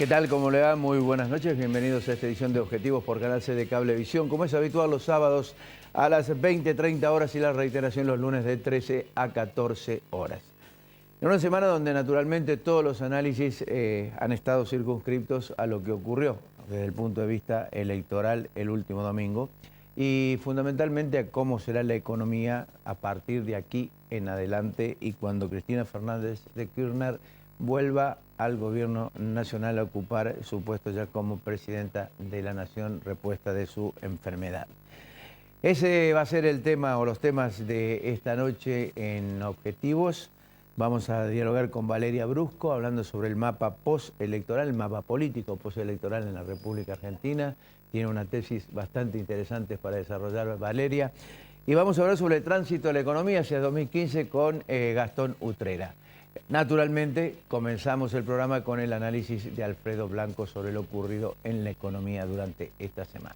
¿Qué tal? ¿Cómo le va? Muy buenas noches. Bienvenidos a esta edición de Objetivos por Canal C de Cablevisión. Como es habitual los sábados a las 20:30 horas y la reiteración los lunes de 13 a 14 horas. En una semana donde naturalmente todos los análisis han estado circunscriptos a lo que ocurrió desde el punto de vista electoral el último domingo y fundamentalmente a cómo será la economía a partir de aquí en adelante y cuando Cristina Fernández de Kirchner vuelva al gobierno nacional a ocupar su puesto ya como presidenta de la nación repuesta de su enfermedad. Ese va a ser el tema o los temas de esta noche en Objetivos. Vamos a dialogar con Valeria Brusco hablando sobre el mapa postelectoral, el mapa político postelectoral en la República Argentina. Tiene una tesis bastante interesante para desarrollar Valeria. Y vamos a hablar sobre el tránsito de la economía hacia 2015 con Gastón Utrera. Naturalmente, comenzamos el programa con el análisis de Alfredo Blanco sobre lo ocurrido en la economía durante esta semana.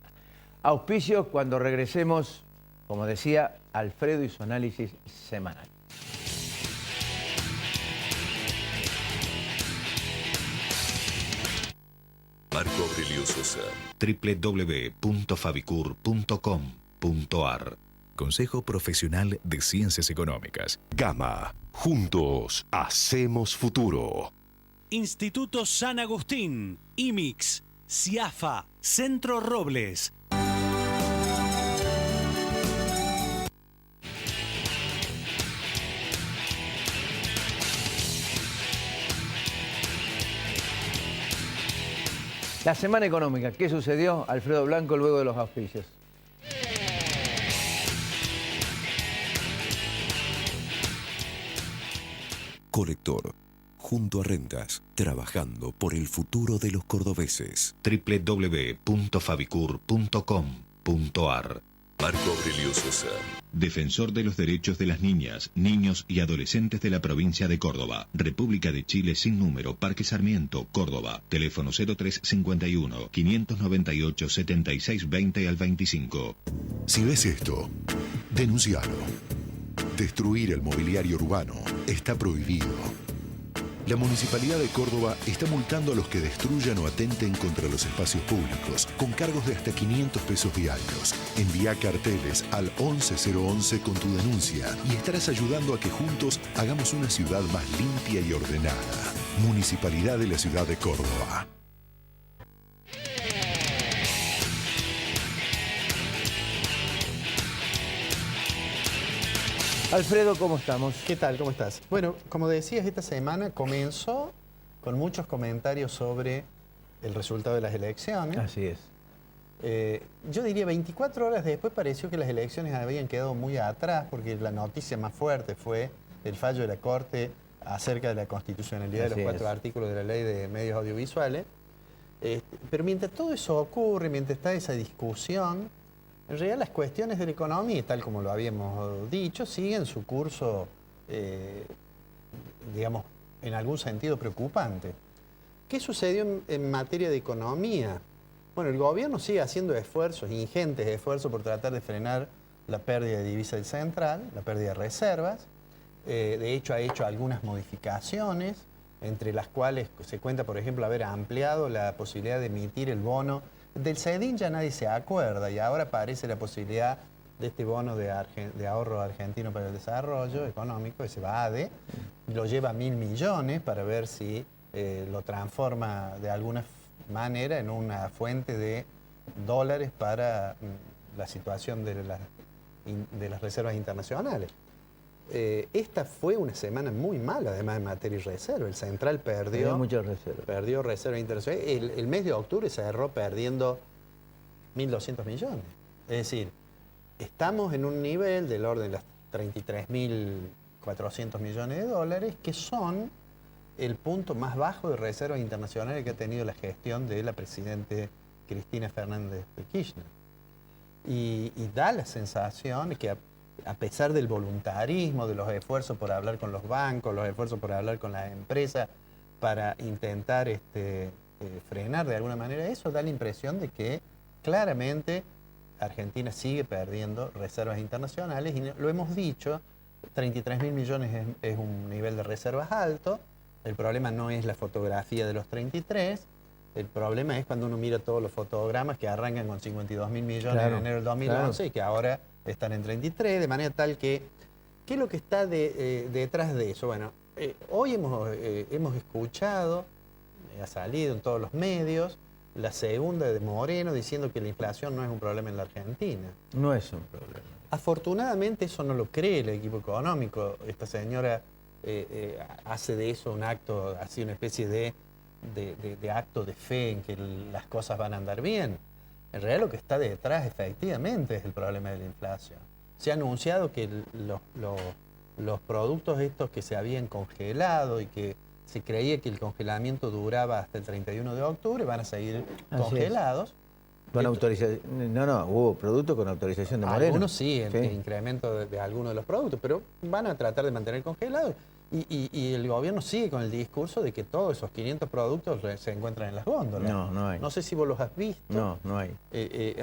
Auspicios cuando regresemos, como decía, Alfredo y su análisis semanal. Marco Aurelio Sosa. www.fabicur.com.ar. Consejo Profesional de Ciencias Económicas. Gama. Juntos hacemos futuro. Instituto San Agustín, IMIX, CIAFA, Centro Robles. La semana económica, ¿qué sucedió? Alfredo Blanco luego de los auspicios. Colector. Junto a Rentas, trabajando por el futuro de los cordobeses. www.fabicur.com.ar. Marco Aurelio Sosa. Defensor de los derechos de las niñas, niños y adolescentes de la provincia de Córdoba. República de Chile sin número, Parque Sarmiento, Córdoba. Teléfono 0351 598 7620 al 25. Si ves esto, denuncialo. Destruir el mobiliario urbano está prohibido. La Municipalidad de Córdoba está multando a los que destruyan o atenten contra los espacios públicos con cargos de hasta 500 pesos diarios. Envía carteles al 11011 con tu denuncia y estarás ayudando a que juntos hagamos una ciudad más limpia y ordenada. Municipalidad de la Ciudad de Córdoba. Alfredo, ¿cómo estamos? ¿Qué tal? ¿Cómo estás? Bueno, como decías, esta semana comenzó con muchos comentarios sobre el resultado de las elecciones. Así es. Yo diría 24 horas después pareció que las elecciones habían quedado muy atrás porque la noticia más fuerte fue el fallo de la Corte acerca de la constitucionalidad de los 4 artículos de la Ley de Medios Audiovisuales. Pero mientras todo eso ocurre, mientras está esa discusión, en realidad las cuestiones de la economía, tal como lo habíamos dicho, siguen su curso, digamos, en algún sentido preocupante. ¿Qué sucedió en materia de economía? Bueno, el gobierno sigue haciendo esfuerzos, ingentes esfuerzos por tratar de frenar la pérdida de divisa del central, la pérdida de reservas. De hecho, ha hecho algunas modificaciones, entre las cuales se cuenta, por ejemplo, haber ampliado la posibilidad de emitir el bono. Del CEDIN ya nadie se acuerda y ahora aparece la posibilidad de este bono de ahorro argentino para el desarrollo económico, ese BADE, lo lleva a 1.000 millones para ver si lo transforma de alguna manera en una fuente de dólares para la situación de las reservas internacionales. Esta fue una semana muy mala, además en materia de reserva. El Central perdió muchas reservas. Perdió reservas internacionales. El mes de octubre cerró perdiendo 1.200 millones. Es decir, estamos en un nivel del orden de las 33.400 millones de dólares, que son el punto más bajo de reservas internacionales que ha tenido la gestión de la presidente Cristina Fernández de Kirchner. Y da la sensación que a pesar del voluntarismo, de los esfuerzos por hablar con los bancos, los esfuerzos por hablar con las empresas para intentar frenar de alguna manera eso, da la impresión de que claramente Argentina sigue perdiendo reservas internacionales y lo hemos dicho, 33.000 millones es un nivel de reservas alto, el problema no es la fotografía de los 33, El problema es cuando uno mira todos los fotogramas que arrancan con 52.000 millones Claro, en enero del 2011 claro. y que ahora están en 33, de manera tal que, ¿qué es lo que está detrás de eso? Bueno, hoy hemos escuchado, ha salido en todos los medios, la segunda de Moreno diciendo que la inflación no es un problema en la Argentina. No es un problema. Afortunadamente eso no lo cree el equipo económico. Esta señora hace de eso un acto, así una especie de acto de fe en que las cosas van a andar bien. En realidad lo que está detrás efectivamente es el problema de la inflación. Se ha anunciado que los productos estos que se habían congelado y que se creía que el congelamiento duraba hasta el 31 de octubre van a seguir Así congelados. Con autorización. No, hubo productos con autorización de Moreno. Algunos sí, el incremento de algunos de los productos, pero van a tratar de mantener congelados. Y el gobierno sigue con el discurso de que todos esos 500 productos se encuentran en las góndolas. No hay. No sé si vos los has visto. No hay.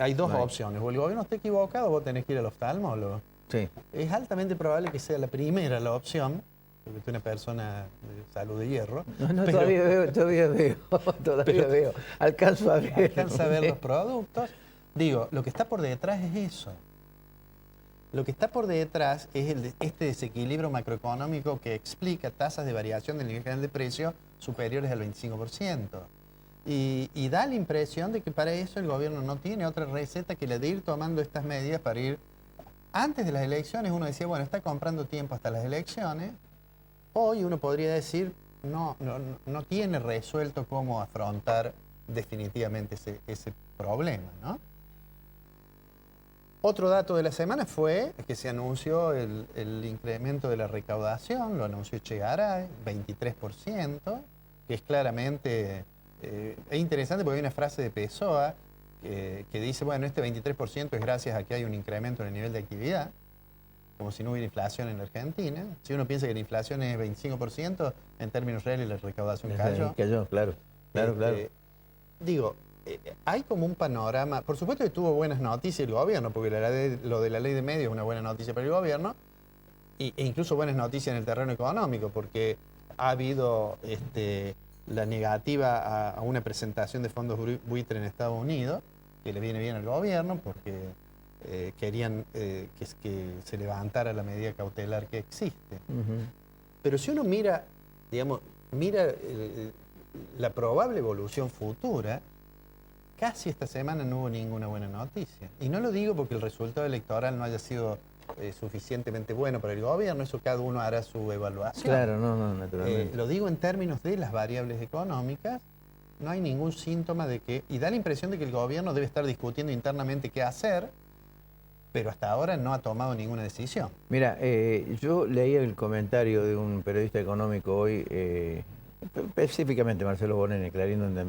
Hay dos No hay. opciones. O el gobierno está equivocado o vos tenés que ir al oftalmólogo. Sí. Es altamente probable que sea la primera la opción, porque tú eres una persona de salud de hierro. No, pero todavía veo. Alcanzo a ver. alcanza a ver los productos. Digo, lo que está por detrás es eso. Lo que está por detrás es este desequilibrio macroeconómico que explica tasas de variación del nivel general de precios superiores al 25%. Y da la impresión de que para eso el gobierno no tiene otra receta que la de ir tomando estas medidas para ir... Antes de las elecciones uno decía, bueno, está comprando tiempo hasta las elecciones. Hoy uno podría decir, no tiene resuelto cómo afrontar definitivamente ese problema, ¿no? Otro dato de la semana fue que se anunció el incremento de la recaudación, lo anunció Echegaray, 23%, que es claramente, es interesante porque hay una frase de Pessoa que dice, bueno, este 23% es gracias a que hay un incremento en el nivel de actividad, como si no hubiera inflación en la Argentina. Si uno piensa que la inflación es 25%, en términos reales la recaudación cayó. Cayó, claro. Digo, hay como un panorama, por supuesto que tuvo buenas noticias el gobierno, porque lo de la ley de medios es una buena noticia para el gobierno, e incluso buenas noticias en el terreno económico, porque ha habido la negativa a una presentación de fondos buitre en Estados Unidos, que le viene bien al gobierno, porque querían que se levantara la medida cautelar que existe. Pero si uno mira, digamos, la probable evolución futura, casi esta semana no hubo ninguna buena noticia. Y no lo digo porque el resultado electoral no haya sido suficientemente bueno para el gobierno, eso cada uno hará su evaluación. Claro, naturalmente. Lo digo en términos de las variables económicas, no hay ningún síntoma de que, y da la impresión de que el gobierno debe estar discutiendo internamente qué hacer, pero hasta ahora no ha tomado ninguna decisión. Mira, yo leí el comentario de un periodista económico hoy, específicamente Marcelo Bonen, en Clarín, donde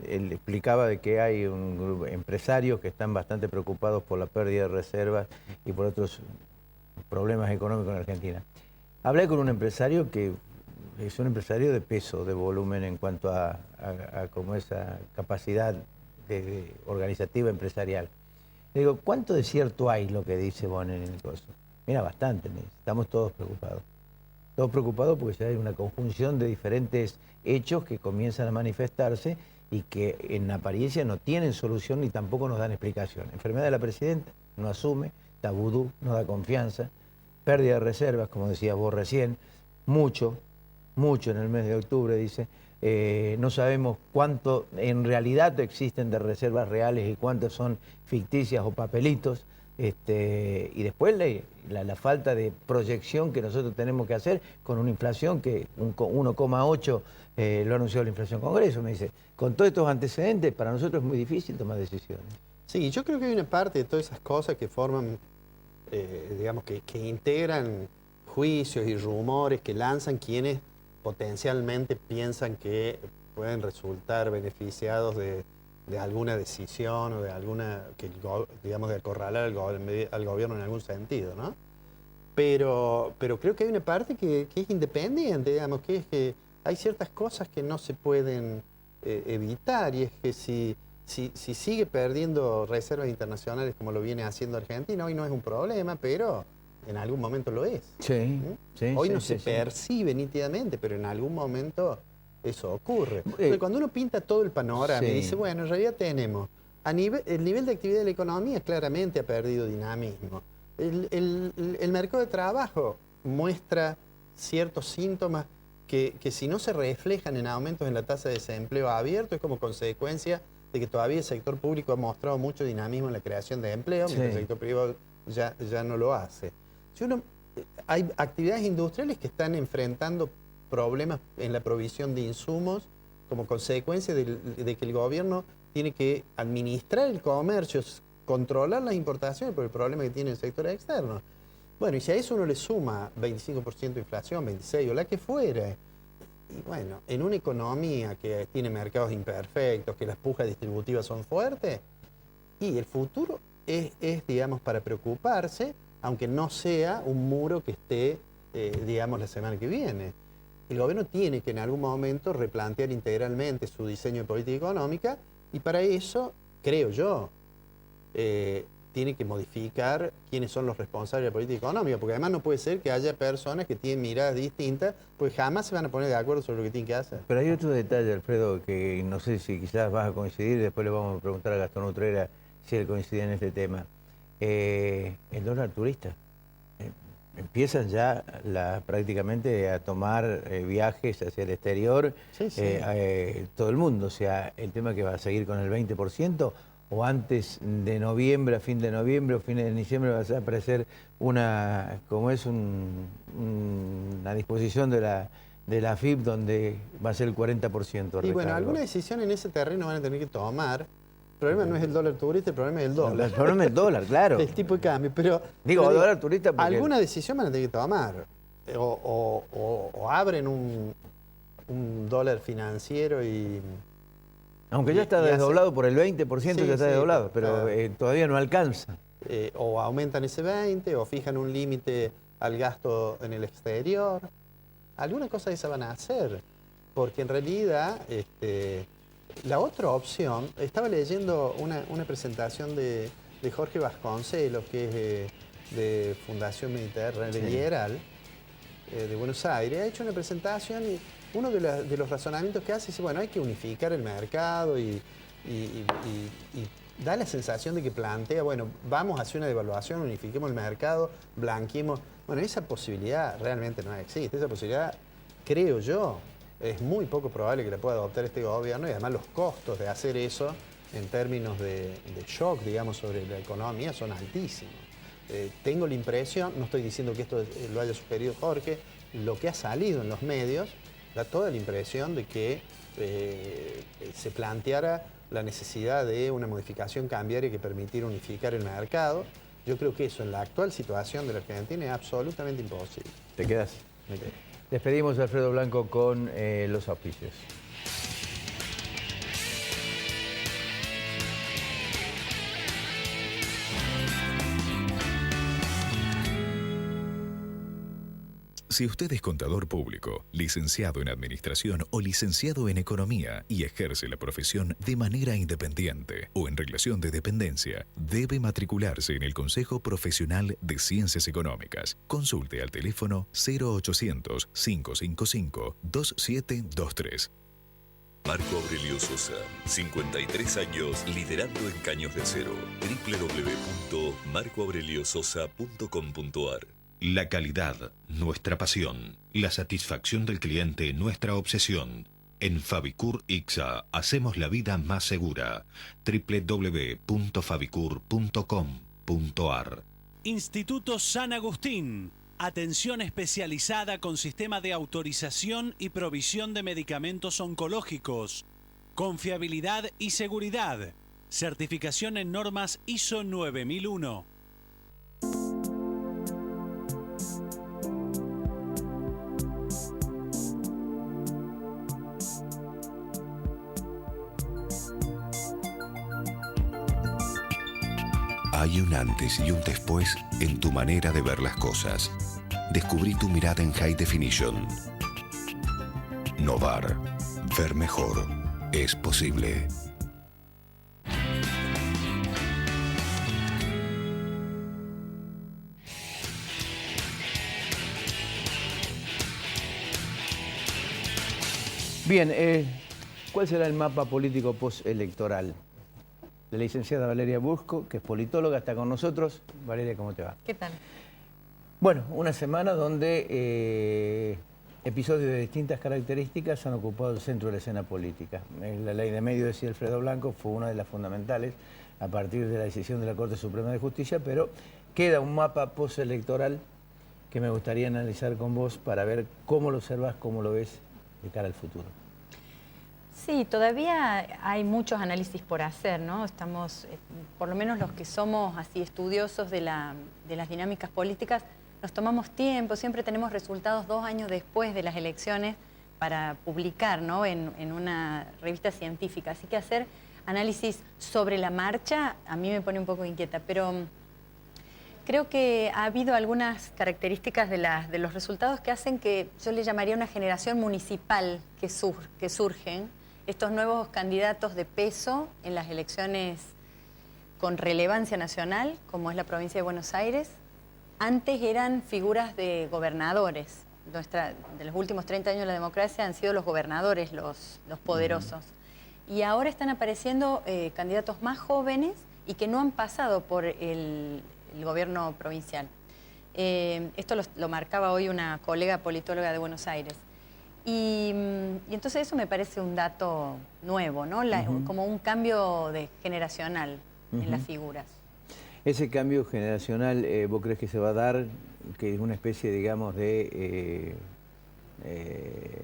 él explicaba de que hay un grupo de empresarios que están bastante preocupados por la pérdida de reservas y por otros problemas económicos en Argentina. Hablé con un empresario que es un empresario de peso, de volumen en cuanto a como esa capacidad organizativa empresarial. Le digo, ¿cuánto de cierto hay lo que dice Bonen en el coso? Mira, bastante, estamos todos preocupados. Todos preocupados porque ya hay una conjunción de diferentes hechos que comienzan a manifestarse y que en apariencia no tienen solución ni tampoco nos dan explicación. Enfermedad de la presidenta, no asume, está vudú, no da confianza, pérdida de reservas, como decías vos recién, mucho en el mes de octubre, dice. No sabemos cuánto en realidad existen de reservas reales y cuántas son ficticias o papelitos. Y después la falta de proyección que nosotros tenemos que hacer con una inflación que 1,8 lo anunció la Inflación Congreso, me dice. Con todos estos antecedentes, para nosotros es muy difícil tomar decisiones. Sí, yo creo que hay una parte de todas esas cosas que forman, digamos, que integran juicios y rumores que lanzan quienes potencialmente piensan que pueden resultar beneficiados de alguna decisión o de alguna, digamos, de acorralar al gobierno en algún sentido, ¿no? Pero creo que hay una parte que es independiente, digamos, que es que hay ciertas cosas que no se pueden evitar, y es que si sigue perdiendo reservas internacionales como lo viene haciendo Argentina, hoy no es un problema, pero en algún momento lo es. Sí, Hoy no se percibe nítidamente, pero en algún momento eso ocurre. Entonces, cuando uno pinta todo el panorama y dice, bueno, en realidad tenemos, el nivel de actividad de la economía claramente ha perdido dinamismo. El mercado de trabajo muestra ciertos síntomas que si no se reflejan en aumentos en la tasa de desempleo abierto, es como consecuencia de que todavía el sector público ha mostrado mucho dinamismo en la creación de empleo, mientras el sector privado ya no lo hace. Hay actividades industriales que están enfrentando problemas en la provisión de insumos como consecuencia de que el gobierno tiene que administrar el comercio, controlar las importaciones por el problema que tiene el sector externo. Bueno, y si a eso uno le suma 25% de inflación, 26% o la que fuera, y bueno, en una economía que tiene mercados imperfectos, que las pujas distributivas son fuertes, y el futuro es digamos, para preocuparse, aunque no sea un muro que esté, digamos, la semana que viene. El gobierno tiene que en algún momento replantear integralmente su diseño de política económica y para eso, creo yo, tiene que modificar quiénes son los responsables de la política económica, porque además no puede ser que haya personas que tienen miradas distintas, porque jamás se van a poner de acuerdo sobre lo que tienen que hacer. Pero hay otro detalle, Alfredo, que no sé si quizás vas a coincidir, después le vamos a preguntar a Gastón Utrera si él coincide en este tema. El dólar turista. Empiezan ya prácticamente a tomar viajes hacia el exterior, todo el mundo. O sea, el tema que va a seguir con el 20%, o antes de noviembre, a fin de noviembre o fines de diciembre va a aparecer una disposición de la AFIP donde va a ser el 40%. Y bueno, alguna decisión en ese terreno van a tener que tomar. El problema no es el dólar turista, el problema es el dólar. El problema es el dólar, claro. El tipo de cambio, pero dólar turista porque... alguna decisión van a tener que tomar. O abren un dólar financiero y... Aunque ya está desdoblado por el 20%, ya está desdoblado, pero todavía no alcanza. O aumentan ese 20%, o fijan un límite al gasto en el exterior. Alguna cosa de esa van a hacer, porque en realidad la otra opción, estaba leyendo una presentación de Jorge Vasconcelos, que es de Fundación Mediterránea Liberal, de Buenos Aires, ha hecho una presentación y uno de los razonamientos que hace es, bueno, hay que unificar el mercado y da la sensación de que plantea, bueno, vamos a hacer una devaluación, unifiquemos el mercado, blanqueemos. Bueno, esa posibilidad realmente no existe. Esa posibilidad, creo yo, es muy poco probable que la pueda adoptar este gobierno y además los costos de hacer eso en términos de shock, digamos, sobre la economía son altísimos. Tengo la impresión, no estoy diciendo que esto lo haya sugerido Jorge, lo que ha salido en los medios da toda la impresión de que se planteara la necesidad de una modificación cambiaria que permitiera unificar el mercado. Yo creo que eso en la actual situación de la Argentina es absolutamente imposible. ¿Te quedas? Me quedo. Despedimos a Alfredo Blanco con los auspicios. Si usted es contador público, licenciado en Administración o licenciado en Economía y ejerce la profesión de manera independiente o en relación de dependencia, debe matricularse en el Consejo Profesional de Ciencias Económicas. Consulte al teléfono 0800-555-2723. Marco Aurelio Sosa, 53 años liderando en Caños de Acero. www.marcoaureliososa.com.ar. La calidad, nuestra pasión. La satisfacción del cliente, nuestra obsesión. En Fabicur Ixa hacemos la vida más segura. www.fabicur.com.ar. Instituto San Agustín. Atención especializada con sistema de autorización y provisión de medicamentos oncológicos. Confiabilidad y seguridad. Certificación en normas ISO 9001. Hay un antes y un después en tu manera de ver las cosas. Descubrí tu mirada en High Definition. Novar. Ver mejor. Es posible. Bien, ¿cuál será el mapa político postelectoral? La licenciada Valeria Busco, que es politóloga, está con nosotros. Valeria, ¿cómo te va? ¿Qué tal? Bueno, una semana donde episodios de distintas características han ocupado el centro de la escena política. La ley de medios, decía Alfredo Blanco, fue una de las fundamentales a partir de la decisión de la Corte Suprema de Justicia, pero queda un mapa postelectoral que me gustaría analizar con vos para ver cómo lo observas, cómo lo ves de cara al futuro. Sí, todavía hay muchos análisis por hacer, ¿no? Estamos, por lo menos los que somos así estudiosos de las dinámicas políticas, nos tomamos tiempo, siempre tenemos resultados 2 años después de las elecciones para publicar, ¿no? en una revista científica. Así que hacer análisis sobre la marcha a mí me pone un poco inquieta, pero creo que ha habido algunas características de los resultados que hacen que yo le llamaría una generación municipal que surgen, estos nuevos candidatos de peso en las elecciones con relevancia nacional, como es la provincia de Buenos Aires. Antes eran figuras de gobernadores. De los últimos 30 años de la democracia han sido los gobernadores los poderosos. Y ahora están apareciendo candidatos más jóvenes y que no han pasado por el gobierno provincial. Esto lo marcaba hoy una colega politóloga de Buenos Aires. Y entonces eso me parece un dato nuevo, ¿no? Como un cambio generacional en las figuras. Ese cambio generacional, ¿vos crees que se va a dar, que es una especie, digamos, de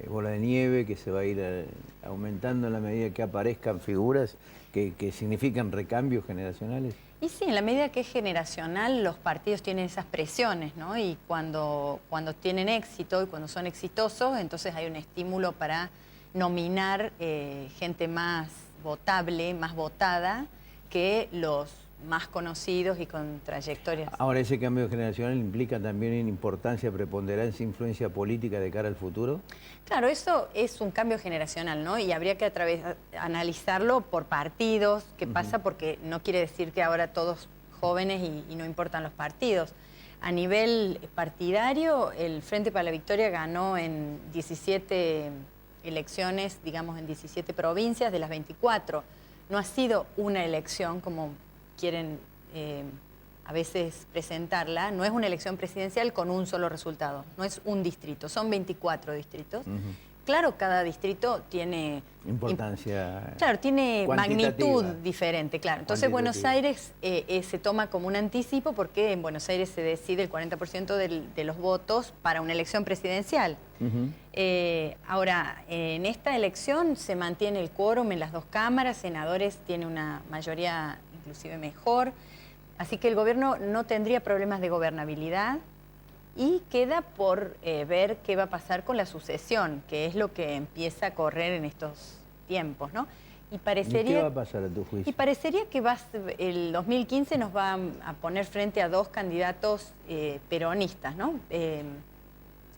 bola de nieve, que se va a ir aumentando en la medida que aparezcan figuras que significan recambios generacionales? Y sí, en la medida que es generacional, los partidos tienen esas presiones, ¿no? Y cuando tienen éxito y cuando son exitosos, entonces hay un estímulo para nominar gente más votable, más votada, que los más conocidos y con trayectorias. Ahora, ¿ese cambio generacional implica también en importancia, preponderancia, influencia política de cara al futuro? Claro, eso es un cambio generacional, ¿no? Y habría que analizarlo por partidos, qué pasa, porque no quiere decir que ahora todos jóvenes y no importan los partidos. A nivel partidario, el Frente para la Victoria ganó en 17 elecciones, digamos en 17 provincias de las 24. No ha sido una elección como quieren a veces presentarla, no es una elección presidencial con un solo resultado, no es un distrito, son 24 distritos. Claro, cada distrito tiene importancia, claro, tiene magnitud diferente, claro. Entonces Buenos Aires se toma como un anticipo porque en Buenos Aires se decide el 40% de los votos para una elección presidencial. Ahora, en esta elección se mantiene el quórum en las 2 cámaras, senadores tiene una mayoría inclusive mejor, así que el gobierno no tendría problemas de gobernabilidad y queda por ver qué va a pasar con la sucesión, que es lo que empieza a correr en estos tiempos, ¿no? Y parecería, ¿qué va a pasar a tu juicio? Y parecería que el 2015 nos va a poner frente a 2 candidatos peronistas, ¿no?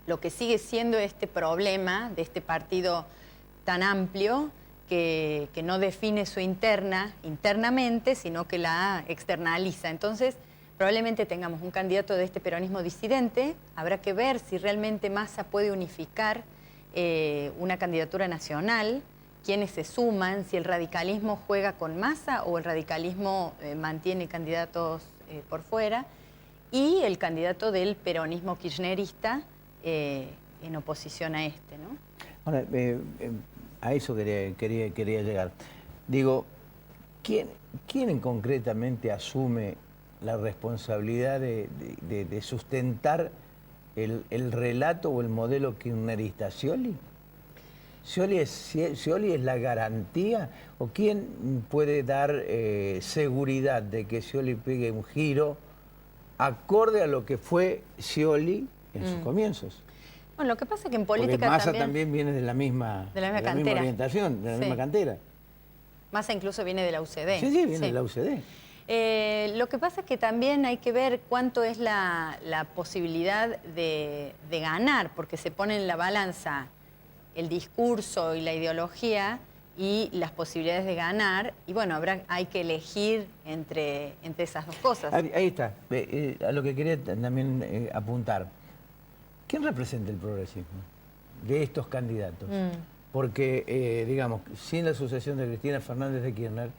Lo que sigue siendo este problema de este partido tan amplio que no define su internamente, sino que la externaliza. Entonces, probablemente tengamos un candidato de este peronismo disidente. Habrá que ver si realmente Massa puede unificar una candidatura nacional, quiénes se suman, si el radicalismo juega con Massa o el radicalismo mantiene candidatos por fuera, y el candidato del peronismo kirchnerista en oposición a este, ¿no? Ahora, a eso quería llegar. Digo, ¿quién concretamente asume la responsabilidad de sustentar el relato o el modelo kirchnerista? ¿Scioli? ¿Scioli es la garantía? ¿O quién puede dar seguridad de que Scioli pegue un giro acorde a lo que fue Scioli en sus comienzos? Bueno, lo que pasa es que en política porque Massa también viene de la misma cantera. Orientación, de la misma cantera. Massa incluso viene de la UCD. Sí, viene de la UCD. Lo que pasa es que también hay que ver cuánto es la posibilidad de ganar, porque se pone en la balanza el discurso y la ideología y las posibilidades de ganar, y bueno, hay que elegir entre esas dos cosas. Ahí está, a lo que quería también apuntar. ¿Quién representa el progresismo de estos candidatos? porque, digamos, sin la sucesión de Cristina Fernández de Kirchner,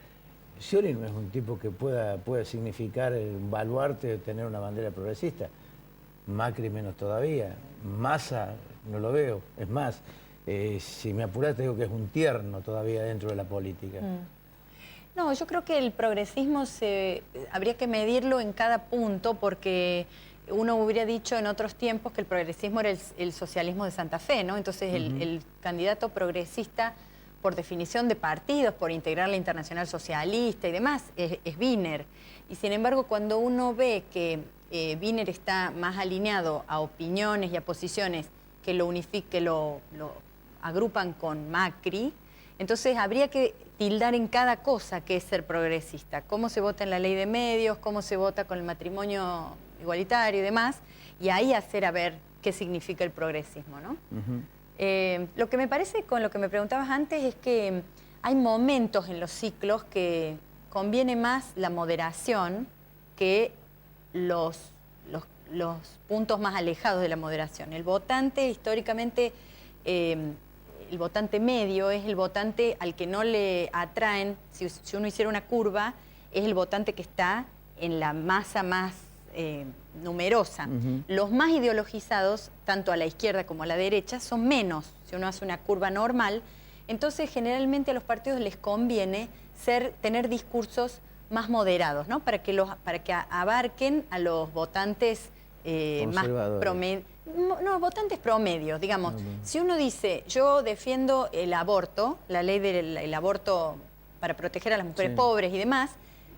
Scioli no es un tipo que pueda significar un baluarte de tener una bandera progresista. Macri menos todavía. Massa no lo veo. Es más, si me apuras te digo que es un tierno todavía dentro de la política. No, yo creo que el progresismo habría que medirlo en cada punto, porque uno hubiera dicho en otros tiempos que el progresismo era el socialismo de Santa Fe, ¿no? Entonces el candidato progresista, por definición de partidos, por integrar la Internacional Socialista y demás, es Wiener. Y sin embargo, cuando uno ve que Wiener está más alineado a opiniones y a posiciones que lo agrupan con Macri, entonces habría que tildar en cada cosa que es ser progresista. Cómo se vota en la ley de medios, cómo se vota con el matrimonio igualitario y demás, y ahí hacer a ver qué significa el progresismo, ¿no? Lo que me parece, con lo que me preguntabas antes, es que hay momentos en los ciclos que conviene más la moderación que los puntos más alejados de la moderación. El votante, históricamente, el votante medio es el votante al que no le atraen, si uno hiciera una curva, es el votante que está en la masa más numerosa. Los más ideologizados, tanto a la izquierda como a la derecha, son menos, si uno hace una curva normal. Entonces, generalmente a los partidos les conviene tener discursos más moderados, ¿no? Para que abarquen a los votantes más promedios. No, votantes promedios, digamos. Si uno dice, yo defiendo el aborto, la ley del aborto para proteger a las mujeres pobres y demás,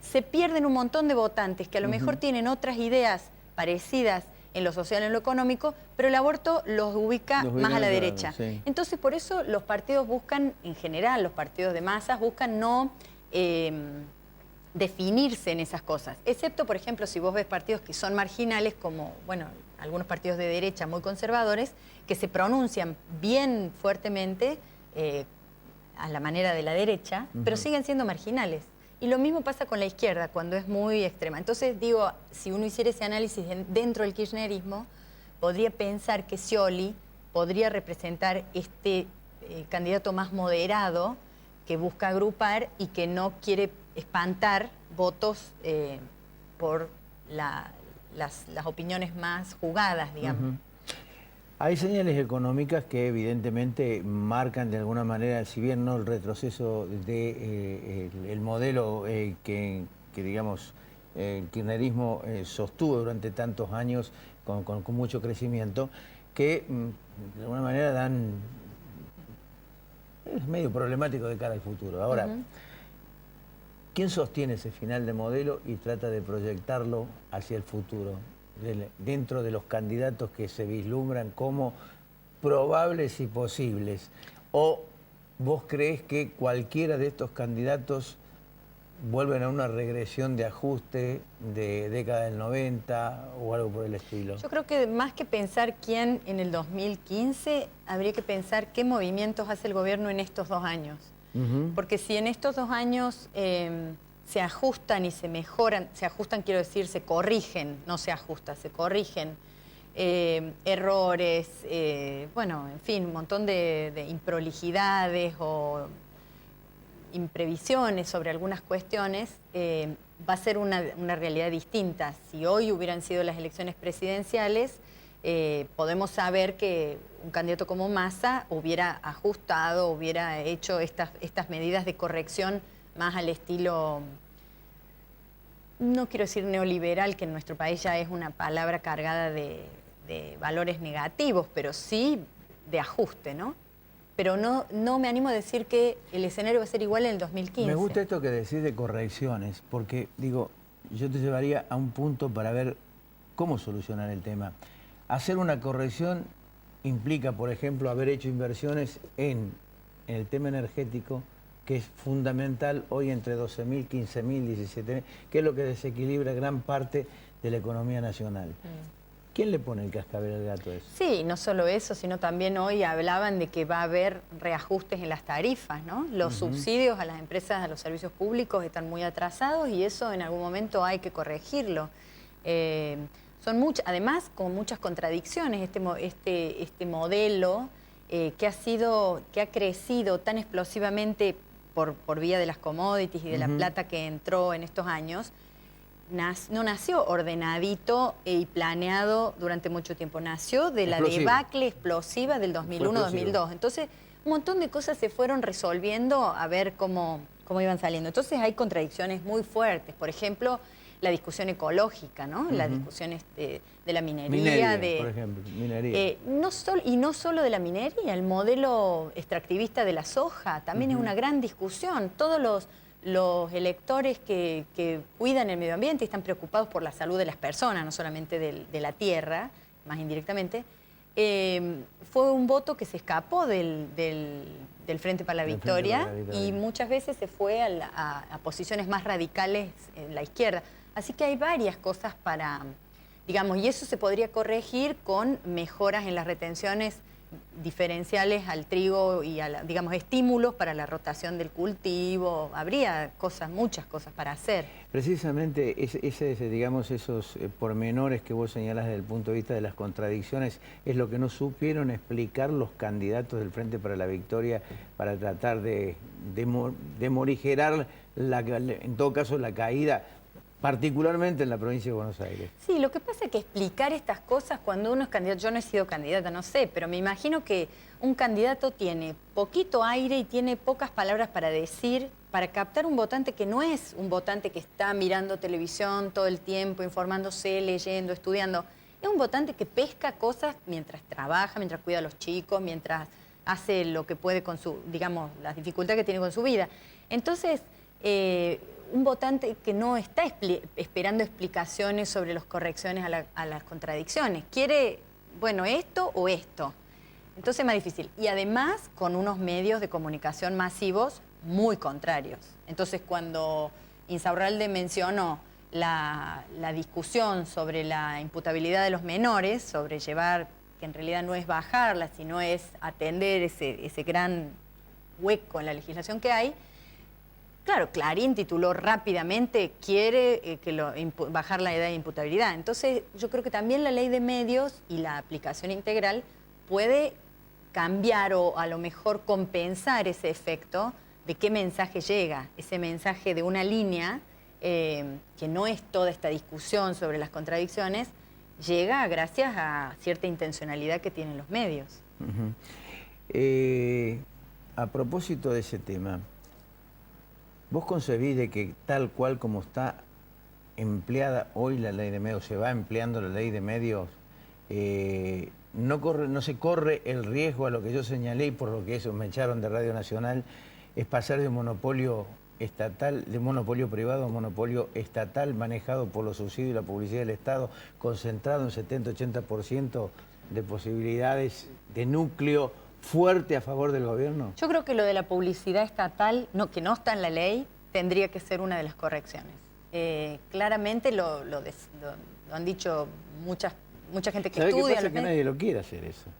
se pierden un montón de votantes que a lo mejor tienen otras ideas parecidas en lo social y en lo económico, pero el aborto los ubica más a la derecha. Sí. Entonces, por eso los partidos buscan, en general, los partidos de masas buscan no definirse en esas cosas. Excepto, por ejemplo, si vos ves partidos que son marginales, como, bueno, algunos partidos de derecha muy conservadores, que se pronuncian bien fuertemente a la manera de la derecha, pero siguen siendo marginales. Y lo mismo pasa con la izquierda, cuando es muy extrema. Entonces, digo, si uno hiciera ese análisis dentro del kirchnerismo, podría pensar que Scioli podría representar este candidato más moderado, que busca agrupar y que no quiere espantar votos por las opiniones más jugadas, digamos. Hay señales económicas que evidentemente marcan de alguna manera, si bien no el retroceso del modelo que digamos, el kirchnerismo sostuvo durante tantos años con mucho crecimiento, que de alguna manera es medio problemático de cara al futuro. Ahora, ¿quién sostiene ese final de modelo y trata de proyectarlo hacia el futuro? Dentro de los candidatos que se vislumbran como probables y posibles. ¿O vos creés que cualquiera de estos candidatos vuelven a una regresión de ajuste de década del 90 o algo por el estilo? Yo creo que más que pensar quién en el 2015, habría que pensar qué movimientos hace el gobierno en estos 2 años. Porque si en estos 2 años se ajustan y se mejoran, se ajustan quiero decir, se corrigen, no se ajusta, se corrigen errores, bueno, en fin, un montón de improlijidades o imprevisiones sobre algunas cuestiones, va a ser una realidad distinta. Si hoy hubieran sido las elecciones presidenciales, podemos saber que un candidato como Massa hubiera ajustado, hubiera hecho estas medidas de corrección más al estilo, no quiero decir neoliberal, que en nuestro país ya es una palabra cargada de valores negativos, pero sí de ajuste, ¿no? Pero no me animo a decir que el escenario va a ser igual en el 2015. Me gusta esto que decís de correcciones, porque, digo, yo te llevaría a un punto para ver cómo solucionar el tema. Hacer una corrección implica, por ejemplo, haber hecho inversiones en el tema energético, que es fundamental hoy entre 12.000, 15.000, 17.000, que es lo que desequilibra gran parte de la economía nacional. ¿Quién le pone el cascabel al gato a eso? Sí, no solo eso, sino también hoy hablaban de que va a haber reajustes en las tarifas, ¿no? Los subsidios a las empresas, a los servicios públicos están muy atrasados y eso en algún momento hay que corregirlo. Son además con muchas contradicciones este modelo que ha crecido tan explosivamente por vía de las commodities y de la plata que entró en estos años, no nació ordenadito y planeado durante mucho tiempo. Nació de la debacle explosiva del 2001-2002. Entonces, un montón de cosas se fueron resolviendo a ver cómo iban saliendo. Entonces, hay contradicciones muy fuertes. Por ejemplo, la discusión ecológica, ¿no? La discusión de la minería. Por ejemplo, minería. No solo de la minería, el modelo extractivista de la soja también es una gran discusión. Todos los electores que cuidan el medio ambiente y están preocupados por la salud de las personas, no solamente de la tierra, más indirectamente, fue un voto que se escapó del Frente para la Victoria y muchas veces se fue a posiciones más radicales en la izquierda. Así que hay varias cosas digamos, y eso se podría corregir con mejoras en las retenciones diferenciales al trigo y digamos, estímulos para la rotación del cultivo. Habría muchas cosas para hacer. Precisamente digamos, esos pormenores que vos señalás desde el punto de vista de las contradicciones es lo que no supieron explicar los candidatos del Frente para la Victoria para tratar de morigerar, en todo caso, la caída, particularmente en la provincia de Buenos Aires. Sí, lo que pasa es que explicar estas cosas cuando uno es candidato, yo no he sido candidata, no sé, pero me imagino que un candidato tiene poquito aire y tiene pocas palabras para decir, para captar un votante que no es un votante que está mirando televisión todo el tiempo, informándose, leyendo, estudiando. Es un votante que pesca cosas mientras trabaja, mientras cuida a los chicos, mientras hace lo que puede con digamos, las dificultades que tiene con su vida. Entonces, un votante que no está esperando explicaciones sobre las correcciones a las contradicciones. Quiere, bueno, esto o esto. Entonces es más difícil. Y además con unos medios de comunicación masivos muy contrarios. Entonces cuando Insaurralde mencionó la discusión sobre la imputabilidad de los menores, sobre llevar, que en realidad no es bajarla, sino es atender ese gran hueco en la legislación que hay. Claro, Clarín tituló rápidamente, quiere bajar la edad de imputabilidad. Entonces, yo creo que también la ley de medios y la aplicación integral puede cambiar o a lo mejor compensar ese efecto de qué mensaje llega. Ese mensaje de una línea, que no es toda esta discusión sobre las contradicciones, llega gracias a cierta intencionalidad que tienen los medios. A propósito de ese tema, ¿vos concebís de que tal cual como está empleada hoy la ley de medios, se va empleando la ley de medios, no se corre el riesgo a lo que yo señalé y por lo que eso me echaron de Radio Nacional, es pasar de un monopolio estatal, de monopolio privado a un monopolio estatal manejado por los subsidios y la publicidad del Estado, concentrado en 70-80% de posibilidades de núcleo fuerte a favor del gobierno? Yo creo que lo de la publicidad estatal, que no está en la ley, tendría que ser una de las correcciones. Claramente lo han dicho mucha gente que estudia. ¿Qué pasa? Que nadie lo quiere hacer eso.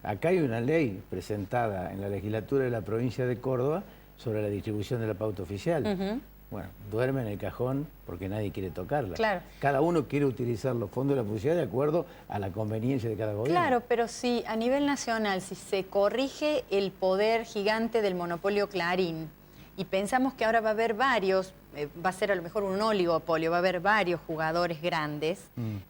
Acá hay una ley presentada en la legislatura de la provincia de Córdoba sobre la distribución de la pauta oficial. Bueno, duerme en el cajón porque nadie quiere tocarla. Claro. Cada uno quiere utilizar los fondos de la publicidad de acuerdo a la conveniencia de cada gobierno. Claro, pero si a nivel nacional, si se corrige el poder gigante del monopolio Clarín y pensamos que ahora va a haber varios, va a ser a lo mejor un oligopolio, va a haber varios jugadores grandes,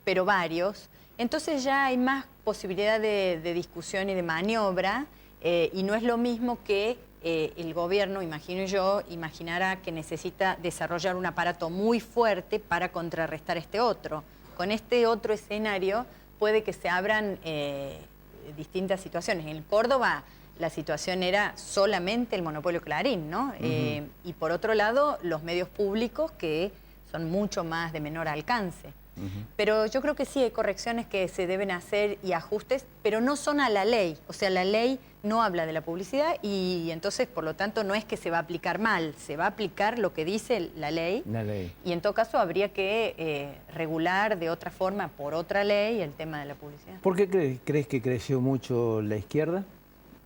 pero varios, entonces ya hay más posibilidad de discusión y de maniobra y no es lo mismo que el gobierno, imagino yo, imaginará que necesita desarrollar un aparato muy fuerte para contrarrestar este otro. Con este otro escenario puede que se abran distintas situaciones. En Córdoba la situación era solamente el monopolio Clarín, ¿no? Y por otro lado, los medios públicos que son mucho más de menor alcance. Pero yo creo que sí hay correcciones que se deben hacer y ajustes, pero no son a la ley. O sea, la ley no habla de la publicidad y entonces, por lo tanto, no es que se va a aplicar mal, se va a aplicar lo que dice la ley. Y en todo caso habría que regular de otra forma, por otra ley, el tema de la publicidad. ¿Por qué crees que creció mucho la izquierda?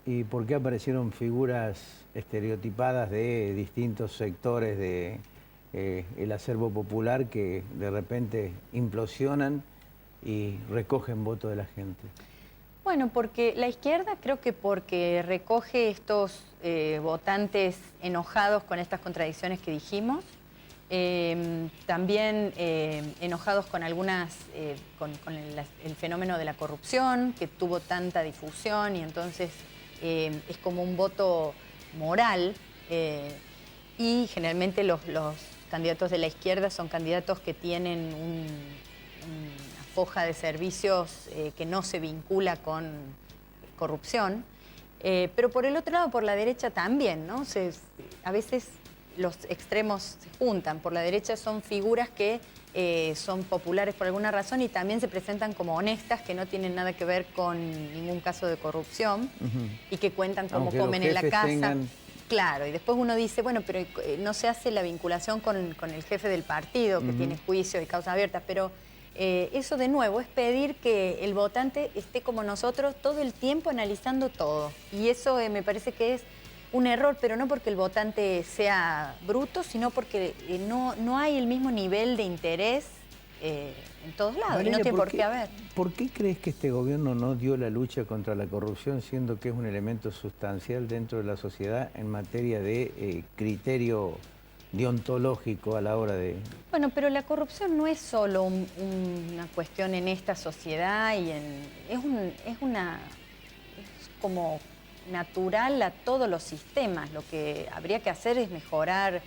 ¿Y por qué aparecieron figuras estereotipadas de distintos sectores de el acervo popular que de repente implosionan y recogen votos de la gente? Bueno, porque la izquierda creo que porque recoge estos votantes enojados con estas contradicciones que dijimos, también enojados con algunas, con el fenómeno de la corrupción que tuvo tanta difusión y entonces es como un voto moral y generalmente los candidatos de la izquierda son candidatos que tienen una foja de servicios que no se vincula con corrupción, pero por el otro lado, por la derecha también, ¿no? A veces los extremos se juntan. Por la derecha son figuras que son populares por alguna razón y también se presentan como honestas, que no tienen nada que ver con ningún caso de corrupción y que cuentan cómo comen en la casa. Claro, y después uno dice, bueno, pero no se hace la vinculación con el jefe del partido, que tiene juicios y causas abiertas, pero eso de nuevo es pedir que el votante esté como nosotros todo el tiempo analizando todo. Y eso me parece que es un error, pero no porque el votante sea bruto, sino porque no hay el mismo nivel de interés en todos lados. Valeria, y no tiene por qué haber. ¿Por qué crees que este gobierno no dio la lucha contra la corrupción, siendo que es un elemento sustancial dentro de la sociedad en materia de criterio deontológico a la hora de...? Bueno, pero la corrupción no es solo una cuestión en esta sociedad y es como natural a todos los sistemas. Lo que habría que hacer es mejorar,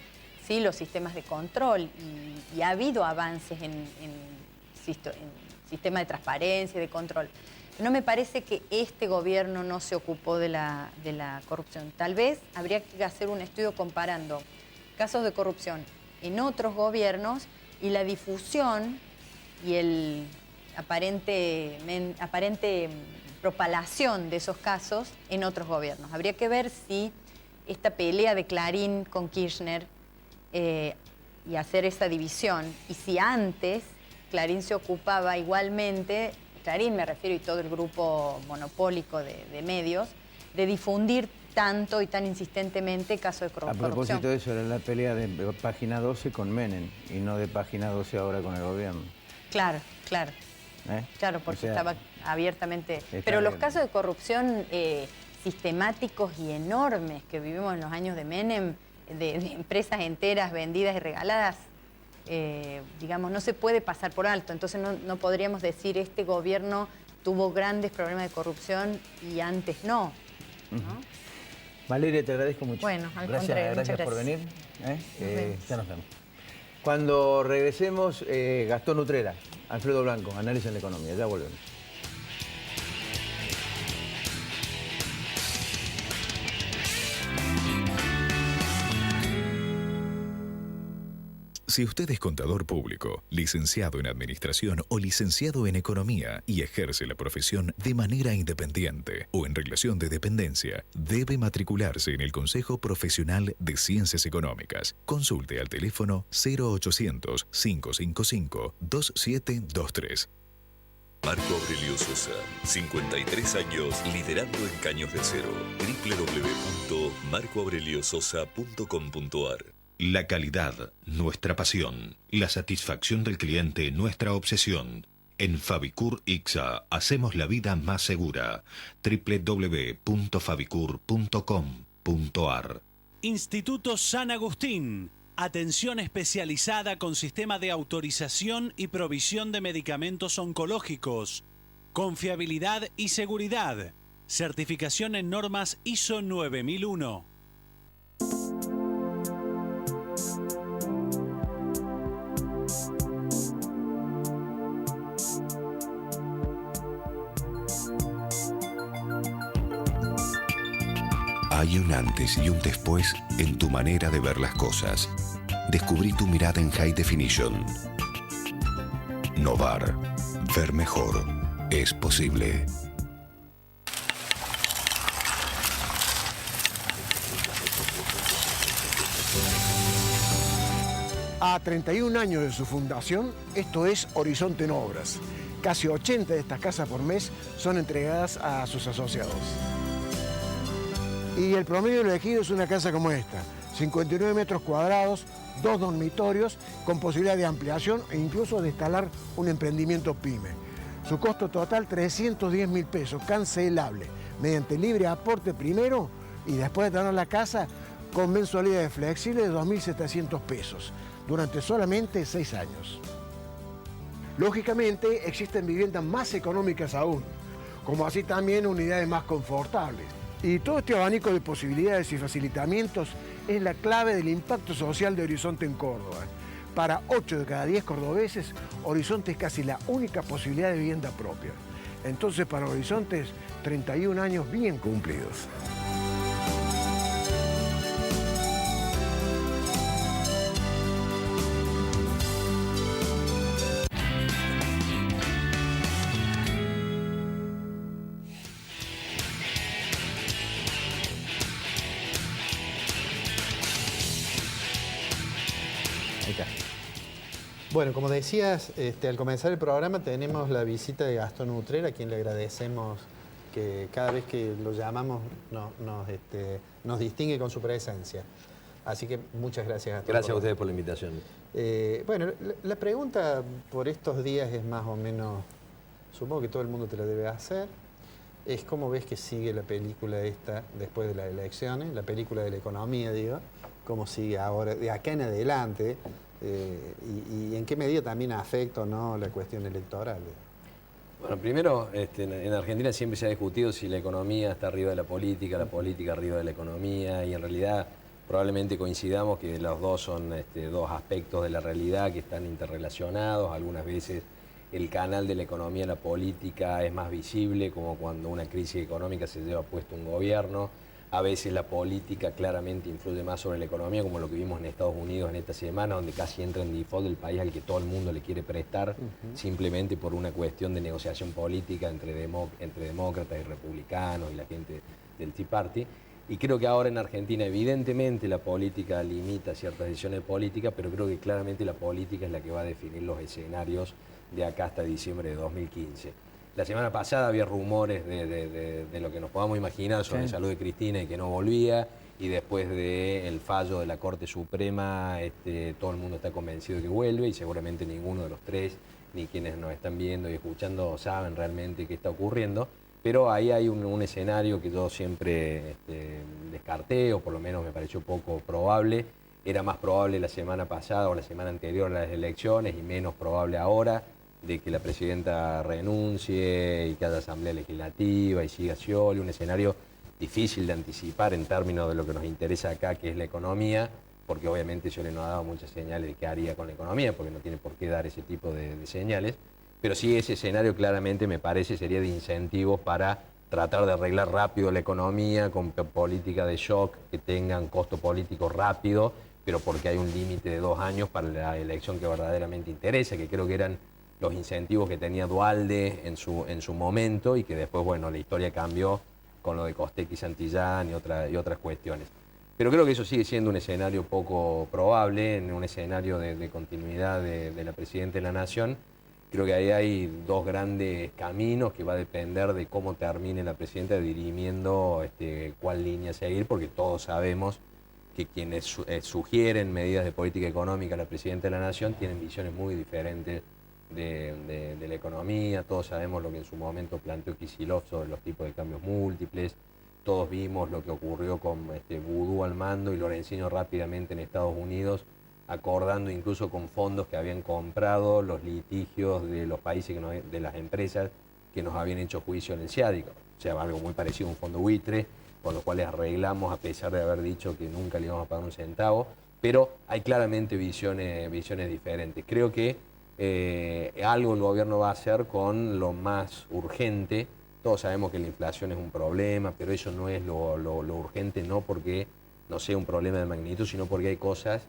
sí, los sistemas de control y ha habido avances en sistema de transparencia y de control. No me parece que este gobierno no se ocupó de la corrupción. Tal vez habría que hacer un estudio comparando casos de corrupción en otros gobiernos y la difusión y el aparente propalación de esos casos en otros gobiernos. Habría que ver si esta pelea de Clarín con Kirchner y hacer esa división, y si antes Clarín se ocupaba igualmente, Clarín me refiero y todo el grupo monopólico de medios, de difundir tanto y tan insistentemente casos de corrupción. A propósito de eso, era la pelea de Página 12 con Menem y no de Página 12 ahora con el gobierno. Claro, claro. Claro, porque estaba abiertamente... Pero los casos de corrupción sistemáticos y enormes que vivimos en los años de Menem, de empresas enteras vendidas y regaladas, digamos, no se puede pasar por alto. Entonces no podríamos decir este gobierno tuvo grandes problemas de corrupción y antes no. ¿No? Valeria, te agradezco mucho. Bueno, al gracias, contrario, gracias por venir. Ya nos vemos. Cuando regresemos, Gastón Utrera, Alfredo Blanco, Análisis en la Economía. Ya volvemos. Si usted es contador público, licenciado en Administración o licenciado en Economía y ejerce la profesión de manera independiente o en relación de dependencia, debe matricularse en el Consejo Profesional de Ciencias Económicas. Consulte al teléfono 0800-555-2723. Marco Aurelio Sosa, 53 años liderando en Caños de Acero. www.marcoaureliososa.com.ar. La calidad, nuestra pasión. La satisfacción del cliente, nuestra obsesión. En Fabicur Ixa hacemos la vida más segura. www.fabicur.com.ar. Instituto San Agustín. Atención especializada con sistema de autorización y provisión de medicamentos oncológicos. Confiabilidad y seguridad. Certificación en normas ISO 9001. Hay un antes y un después en tu manera de ver las cosas. Descubrí tu mirada en High Definition. Novar. Ver mejor. Es posible. A 31 años de su fundación, esto es Horizonte en Obras. Casi 80 de estas casas por mes son entregadas a sus asociados. Y el promedio elegido es una casa como esta, 59 metros cuadrados, 2 dormitorios, con posibilidad de ampliación e incluso de instalar un emprendimiento pyme. Su costo total 310.000 pesos, cancelable, mediante libre aporte primero y después de tener la casa con mensualidades flexibles de 2.700 pesos, durante solamente 6 años. Lógicamente, existen viviendas más económicas aún, como así también unidades más confortables. Y todo este abanico de posibilidades y facilitamientos es la clave del impacto social de Horizonte en Córdoba. Para 8 de cada 10 cordobeses, Horizonte es casi la única posibilidad de vivienda propia. Entonces, para Horizonte, 31 años bien cumplidos. Bueno, como decías, al comenzar el programa tenemos la visita de Gastón Utrera, a quien le agradecemos que cada vez que lo llamamos nos distingue con su presencia. Así que muchas gracias, Gastón. Gracias a ustedes por la invitación. Bueno, la pregunta por estos días es más o menos, supongo que todo el mundo te la debe hacer, es cómo ves que sigue la película esta después de las elecciones, la película de la economía, digo, cómo sigue ahora, de acá en adelante. Y en qué medida también afecta o no la cuestión electoral. Bueno, primero, en Argentina siempre se ha discutido si la economía está arriba de la política arriba de la economía, y en realidad probablemente coincidamos que los dos son dos aspectos de la realidad que están interrelacionados. Algunas veces el canal de la economía y la política es más visible, como cuando una crisis económica se lleva puesto un gobierno. A veces la política claramente influye más sobre la economía, como lo que vimos en Estados Unidos en esta semana, donde casi entra en default el país al que todo el mundo le quiere prestar, simplemente por una cuestión de negociación política entre demócratas y republicanos y la gente del Tea Party. Y creo que ahora en Argentina, evidentemente, la política limita ciertas decisiones políticas, pero creo que claramente la política es la que va a definir los escenarios de acá hasta diciembre de 2015. La semana pasada había rumores de lo que nos podamos imaginar sobre la salud de Cristina y que no volvía, y después del fallo de la Corte Suprema todo el mundo está convencido de que vuelve, y seguramente ninguno de los tres, ni quienes nos están viendo y escuchando, saben realmente qué está ocurriendo. Pero ahí hay un escenario que yo siempre descarté, o por lo menos me pareció poco probable. Era más probable la semana pasada o la semana anterior a las elecciones y menos probable ahora, de que la presidenta renuncie y que haya asamblea legislativa y siga Scioli, un escenario difícil de anticipar en términos de lo que nos interesa acá, que es la economía, porque obviamente Scioli no ha dado muchas señales de qué haría con la economía, porque no tiene por qué dar ese tipo de señales, pero sí ese escenario claramente me parece sería de incentivos para tratar de arreglar rápido la economía con política de shock que tengan costo político rápido, pero porque hay un límite de 2 años para la elección que verdaderamente interesa, que creo que eran los incentivos que tenía Duhalde en su momento, y que después, bueno, la historia cambió con lo de Costec y Santillán y otras cuestiones. Pero creo que eso sigue siendo un escenario poco probable, en un escenario de continuidad de la Presidenta de la Nación. Creo que ahí hay dos grandes caminos que va a depender de cómo termine la Presidenta dirimiendo cuál línea seguir, porque todos sabemos que quienes sugieren medidas de política económica a la Presidenta de la Nación tienen visiones muy diferentes de la economía. Todos sabemos lo que en su momento planteó Kicillof sobre los tipos de cambios múltiples. Todos vimos lo que ocurrió con Vudú al mando y Lorenzino rápidamente en Estados Unidos, acordando incluso con fondos que habían comprado los litigios de los países, de las empresas que nos habían hecho juicio en el Ciádico. O sea, algo muy parecido a un fondo buitre, con los cuales arreglamos a pesar de haber dicho que nunca le íbamos a pagar un centavo. Pero hay claramente visiones diferentes. Creo que algo el gobierno va a hacer con lo más urgente. Todos sabemos que la inflación es un problema, pero eso no es lo urgente, no porque no sea un problema de magnitud, sino porque hay cosas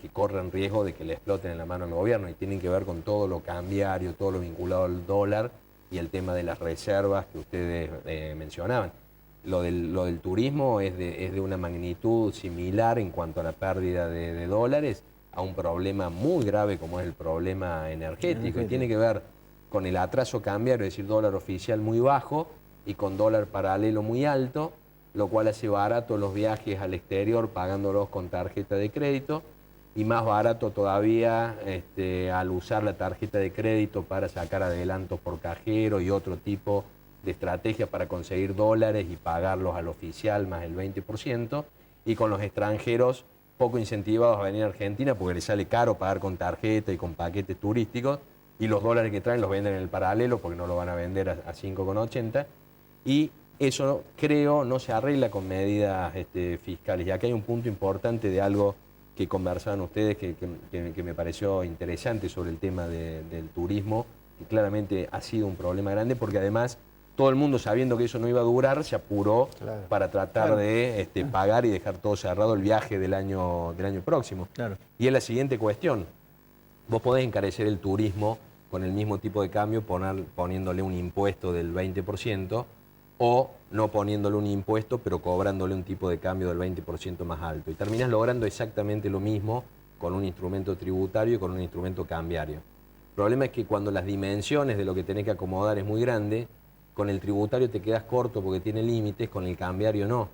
que corren riesgo de que le exploten en la mano al gobierno y tienen que ver con todo lo cambiario, todo lo vinculado al dólar y el tema de las reservas que ustedes mencionaban. Lo del turismo es de una magnitud similar en cuanto a la pérdida de dólares, a un problema muy grave como es el problema energético, y tiene que ver con el atraso cambiario, es decir, dólar oficial muy bajo y con dólar paralelo muy alto, lo cual hace barato los viajes al exterior pagándolos con tarjeta de crédito, y más barato todavía al usar la tarjeta de crédito para sacar adelantos por cajero y otro tipo de estrategias para conseguir dólares y pagarlos al oficial más el 20%, y con los extranjeros poco incentivados a venir a Argentina porque les sale caro pagar con tarjeta y con paquetes turísticos, y los dólares que traen los venden en el paralelo porque no lo van a vender a 5,80, y eso creo no se arregla con medidas fiscales. Y acá hay un punto importante de algo que conversaban ustedes que me pareció interesante sobre el tema del turismo, que claramente ha sido un problema grande porque además todo el mundo, sabiendo que eso no iba a durar, se apuró para tratar de pagar y dejar todo cerrado el viaje del año próximo. Y es la siguiente cuestión. Vos podés encarecer el turismo con el mismo tipo de cambio poniéndole un impuesto del 20%, o no poniéndole un impuesto pero cobrándole un tipo de cambio del 20% más alto. Y terminás logrando exactamente lo mismo con un instrumento tributario y con un instrumento cambiario. El problema es que cuando las dimensiones de lo que tenés que acomodar es muy grande, con el tributario te quedas corto porque tiene límites, con el cambiario no.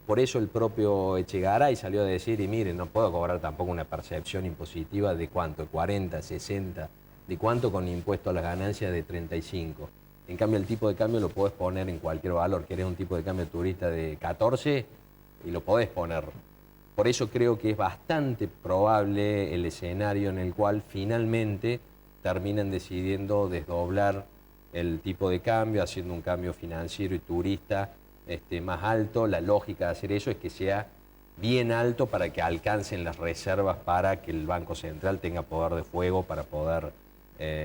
Por eso el propio Echegaray salió a decir, y miren, no puedo cobrar tampoco una percepción impositiva de cuánto, de 40, 60, de cuánto con impuesto a las ganancias de 35. En cambio el tipo de cambio lo podés poner en cualquier valor. Querés un tipo de cambio turista de 14 y lo podés poner. Por eso creo que es bastante probable el escenario en el cual finalmente terminan decidiendo desdoblar el tipo de cambio, haciendo un cambio financiero y turista más alto. La lógica de hacer eso es que sea bien alto para que alcancen las reservas para que el Banco Central tenga poder de fuego para poder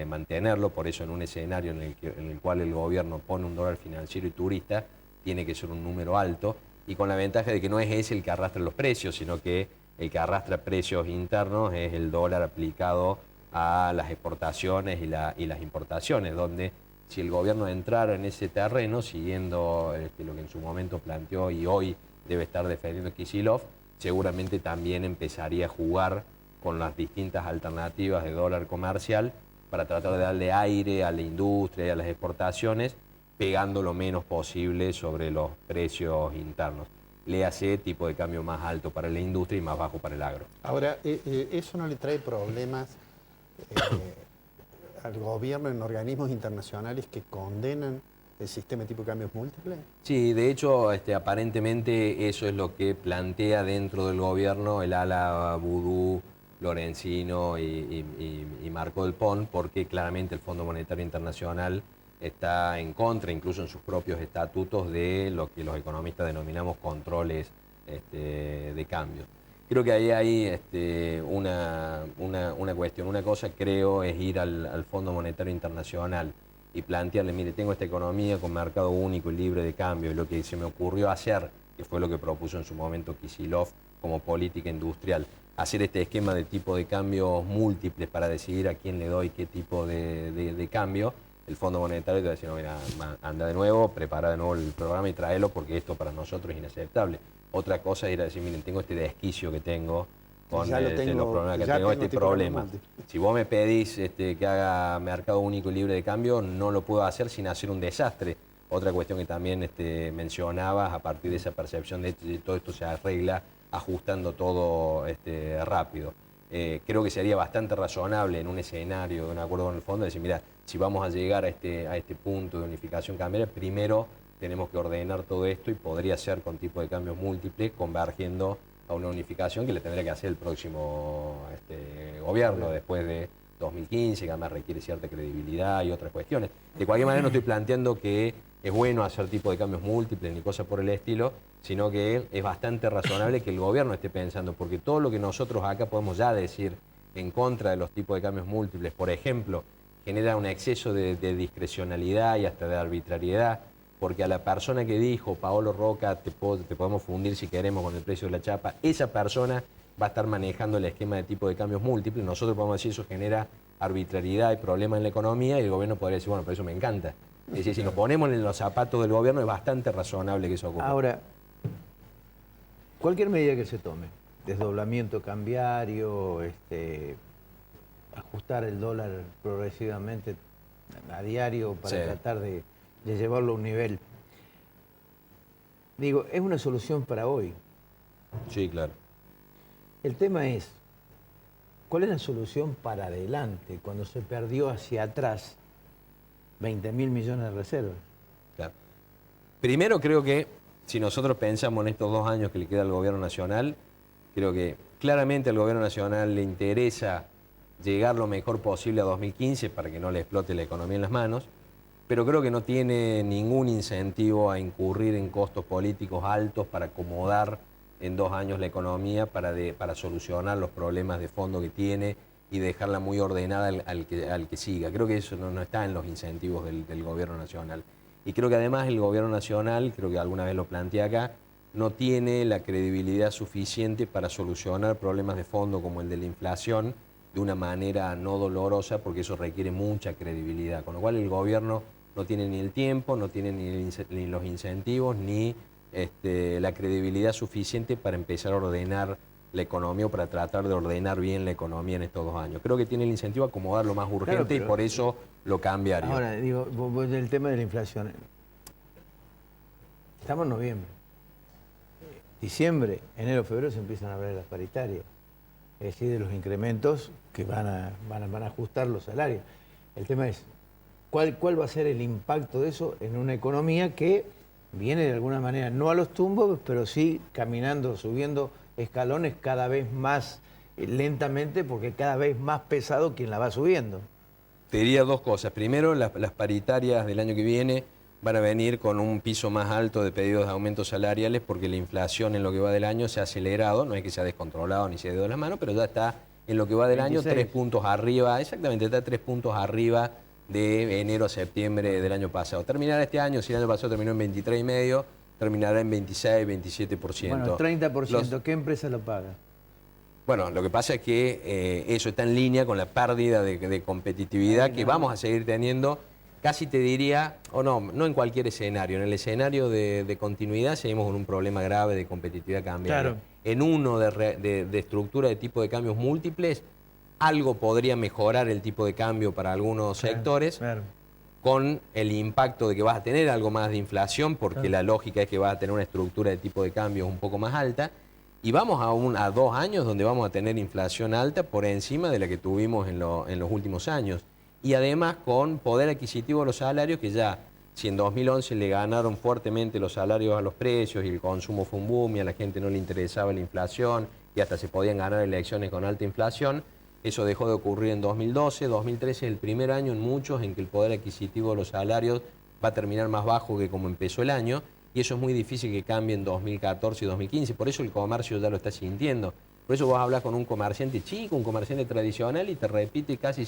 mantenerlo. Por eso en un escenario en el cual el gobierno pone un dólar financiero y turista, tiene que ser un número alto, y con la ventaja de que no es ese el que arrastra los precios, sino que el que arrastra precios internos es el dólar aplicado a las exportaciones y las importaciones, donde si el gobierno entrara en ese terreno, siguiendo lo que en su momento planteó y hoy debe estar defendiendo Kicillof, seguramente también empezaría a jugar con las distintas alternativas de dólar comercial para tratar de darle aire a la industria y a las exportaciones, pegando lo menos posible sobre los precios internos. Léase tipo de cambio más alto para la industria y más bajo para el agro. Ahora, ¿eso no le trae problemas al gobierno en organismos internacionales que condenan el sistema de tipo de cambios múltiples? Sí, de hecho, aparentemente eso es lo que plantea dentro del gobierno el ala Vudú, Lorenzino y Marco del Pon, porque claramente el Fondo Monetario Internacional está en contra, incluso en sus propios estatutos, de lo que los economistas denominamos controles de cambio. Creo que ahí hay una cuestión. Una cosa, creo, es ir al Fondo Monetario Internacional y plantearle, mire, tengo esta economía con mercado único y libre de cambio, y lo que se me ocurrió hacer, que fue lo que propuso en su momento Kicillof como política industrial, hacer este esquema de tipo de cambios múltiples para decidir a quién le doy qué tipo de cambio. El Fondo Monetario te va a decir, no, mira, anda de nuevo, prepara de nuevo el programa y tráelo porque esto para nosotros es inaceptable. Otra cosa es ir a decir, miren, tengo este desquicio que tengo con los problemas que tengo, este problema. Si vos me pedís que haga mercado único y libre de cambio, no lo puedo hacer sin hacer un desastre. Otra cuestión que también mencionabas, a partir de esa percepción de todo esto se arregla ajustando todo rápido. Creo que sería bastante razonable en un escenario de un acuerdo con el fondo decir, mira, si vamos a llegar a este punto de unificación cambiaria, primero tenemos que ordenar todo esto y podría ser con tipo de cambios múltiples, convergiendo a una unificación que le tendría que hacer el próximo gobierno después de 2015, que además requiere cierta credibilidad y otras cuestiones. De cualquier manera no estoy planteando que es bueno hacer tipo de cambios múltiples ni cosas por el estilo, sino que es bastante razonable que el gobierno esté pensando, porque todo lo que nosotros acá podemos ya decir en contra de los tipos de cambios múltiples, por ejemplo, genera un exceso de discrecionalidad y hasta de arbitrariedad, porque a la persona que dijo, Paolo Roca, te podemos fundir si queremos con el precio de la chapa, esa persona va a estar manejando el esquema de tipo de cambios múltiples. Nosotros podemos decir eso genera arbitrariedad y problemas en la economía, y el gobierno podría decir, bueno, pero eso me encanta. Es decir, si nos ponemos en los zapatos del gobierno es bastante razonable que eso ocurra. Ahora, cualquier medida que se tome, desdoblamiento cambiario, ajustar el dólar progresivamente a diario para tratar de llevarlo a un nivel. Digo, es una solución para hoy. Sí, claro. El tema es, ¿cuál es la solución para adelante cuando se perdió hacia atrás 20.000 millones de reservas? Claro. Primero creo que si nosotros pensamos en estos 2 años que le queda al gobierno nacional, creo que claramente al gobierno nacional le interesa llegar lo mejor posible a 2015 para que no le explote la economía en las manos, pero creo que no tiene ningún incentivo a incurrir en costos políticos altos para acomodar en 2 años la economía para solucionar los problemas de fondo que tiene y dejarla muy ordenada al que siga. Creo que eso no está en los incentivos del gobierno nacional. Y creo que además el gobierno nacional, creo que alguna vez lo planteé acá, no tiene la credibilidad suficiente para solucionar problemas de fondo como el de la inflación de una manera no dolorosa, porque eso requiere mucha credibilidad. Con lo cual el gobierno no tiene ni el tiempo, no tiene ni los incentivos, ni la credibilidad suficiente para empezar a ordenar la economía o para tratar de ordenar bien la economía en estos 2 años. Creo que tiene el incentivo a acomodar lo más urgente, claro, y por eso lo cambiaría. Ahora, digo, el tema de la inflación. Estamos en noviembre. Diciembre, enero, febrero se empiezan a hablar de las paritarias. Es decir, de los incrementos que van a ajustar los salarios. El tema es, ¿cuál va a ser el impacto de eso en una economía que viene de alguna manera, no a los tumbos, pero sí caminando, subiendo escalones cada vez más lentamente, porque cada vez más pesado quien la va subiendo? Te diría 2 cosas. Primero, las paritarias del año que viene van a venir con un piso más alto de pedidos de aumentos salariales, porque la inflación en lo que va del año se ha acelerado, no es que se ha descontrolado ni se ha ido de las manos, pero ya está en lo que va del 26. Año 3 puntos arriba, exactamente, está 3 puntos arriba de enero a septiembre del año pasado. Terminará este año, si el año pasado terminó en 23,5, terminará en 26, 27%. Bueno, 30%, ¿qué empresa lo paga? Bueno, lo que pasa es que eso está en línea con la pérdida de competitividad que vamos a seguir teniendo, casi te diría, o no en cualquier escenario. En el escenario de continuidad seguimos con un problema grave de competitividad cambiaria. Claro. En uno de estructura de tipo de cambios múltiples, algo podría mejorar el tipo de cambio para algunos sectores, claro, con el impacto de que vas a tener algo más de inflación, porque la lógica es que vas a tener una estructura de tipo de cambio un poco más alta, y vamos a 2 años donde vamos a tener inflación alta por encima de la que tuvimos en los últimos años. Y además con poder adquisitivo de los salarios, que ya, si en 2011 le ganaron fuertemente los salarios a los precios y el consumo fue un boom y a la gente no le interesaba la inflación y hasta se podían ganar elecciones con alta inflación, eso dejó de ocurrir en 2012, 2013 es el primer año en muchos en que el poder adquisitivo de los salarios va a terminar más bajo que como empezó el año, y eso es muy difícil que cambie en 2014 y 2015, por eso el comercio ya lo está sintiendo. Por eso vos hablas con un comerciante chico, un comerciante tradicional, y te repite casi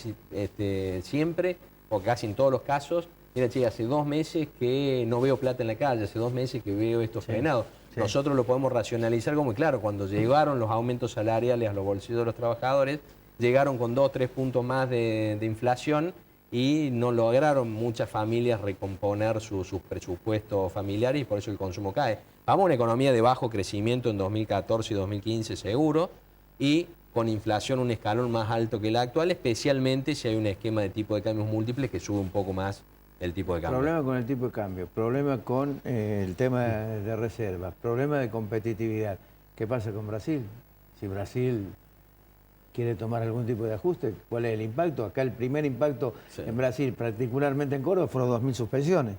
siempre, o casi en todos los casos, mira, che, hace 2 meses que no veo plata en la calle, hace 2 meses que veo esto frenado. Sí. Nosotros lo podemos racionalizar como, claro, cuando llegaron los aumentos salariales a los bolsillos de los trabajadores, llegaron con 2 o 3 puntos más de inflación y no lograron muchas familias recomponer sus presupuestos familiares, y por eso el consumo cae. Vamos a una economía de bajo crecimiento en 2014 y 2015 seguro, y con inflación un escalón más alto que el actual, especialmente si hay un esquema de tipo de cambios múltiples que sube un poco más el tipo de cambio. Problema con el tipo de cambio, problema con el tema de reservas, problema de competitividad. ¿Qué pasa con Brasil? Si Brasil quiere tomar algún tipo de ajuste, ¿cuál es el impacto? Acá el primer impacto en Brasil, particularmente en Córdoba, fueron 2.000 suspensiones.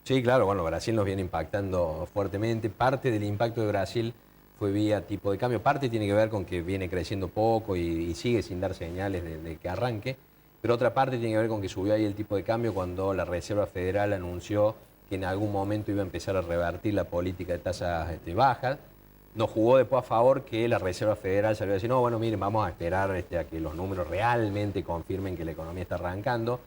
Sí, claro, bueno, Brasil nos viene impactando fuertemente. Parte del impacto de Brasil fue vía tipo de cambio, parte tiene que ver con que viene creciendo poco y sigue sin dar señales de que arranque, pero otra parte tiene que ver con que subió ahí el tipo de cambio cuando la Reserva Federal anunció que en algún momento iba a empezar a revertir la política de tasas bajas. Nos jugó después a favor que la Reserva Federal salió a decir, no, bueno, miren, vamos a esperar a que los números realmente confirmen que la economía está arrancando.